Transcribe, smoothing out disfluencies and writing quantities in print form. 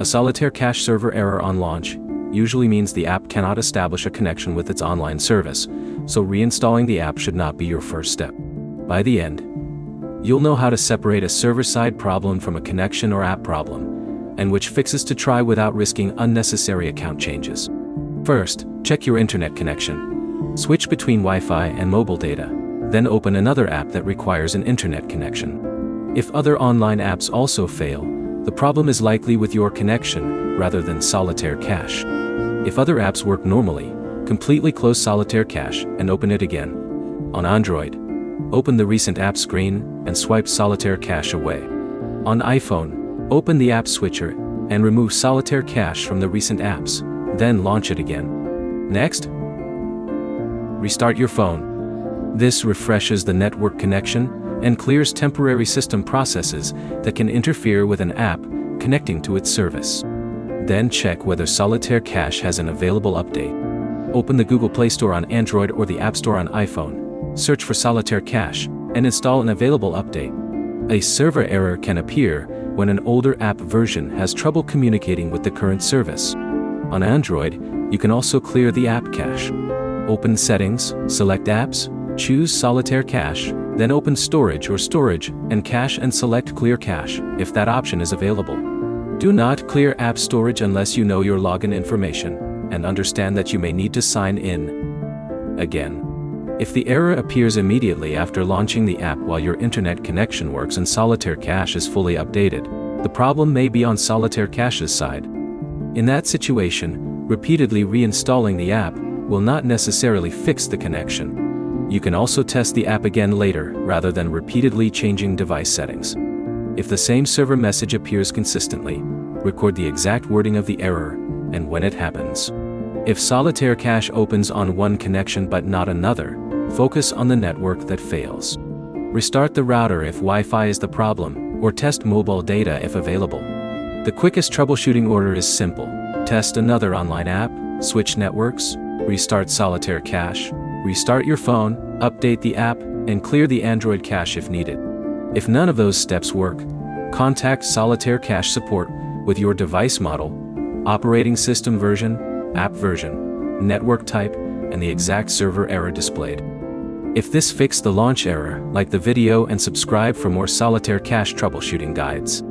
A Solitaire cache server error on launch usually means the app cannot establish a connection with its online service, so reinstalling the app should not be your first step. By the end, you'll know how to separate a server-side problem from a connection or app problem, and which fixes to try without risking unnecessary account changes. First, check your internet connection. Switch between Wi-Fi and mobile data, then open another app that requires an internet connection. If other online apps also fail, the problem is likely with your connection rather than Solitaire cache. If other apps work normally, completely close Solitaire cache and open it again. On Android, open the recent app screen and swipe Solitaire cache away. On iPhone, open the app switcher and remove Solitaire cache from the recent apps, then launch it again. Next, restart your phone. This refreshes the network connection and clears temporary system processes that can interfere with an app connecting to its service. Then check whether Solitaire cache has an available update. Open the Google Play Store on Android or the App Store on iPhone, search for Solitaire cache, and install an available update. A server error can appear when an older app version has trouble communicating with the current service. On Android, you can also clear the app cache. Open Settings, select Apps, choose Solitaire cache, then open Storage and Cache and select Clear Cache, if that option is available. Do not clear app storage unless you know your login information, and understand that you may need to sign in again. If the error appears immediately after launching the app while your internet connection works and Solitaire cache is fully updated, the problem may be on Solitaire cache's side. In that situation, repeatedly reinstalling the app will not necessarily fix the connection. You can also test the app again later rather than repeatedly changing device settings. If the same server message appears consistently, record the exact wording of the error and when it happens. If Solitaire cache opens on one connection but not another, focus on the network that fails. Restart the router if Wi-Fi is the problem, or test mobile data if available. The quickest troubleshooting order is simple. Test another online app, switch networks, restart Solitaire cache, restart your phone, update the app, and clear the Android cache if needed. If none of those steps work, contact Solitaire cache support with your device model, operating system version, app version, network type, and the exact server error displayed. If this fixed the launch error, like the video and subscribe for more Solitaire cache troubleshooting guides.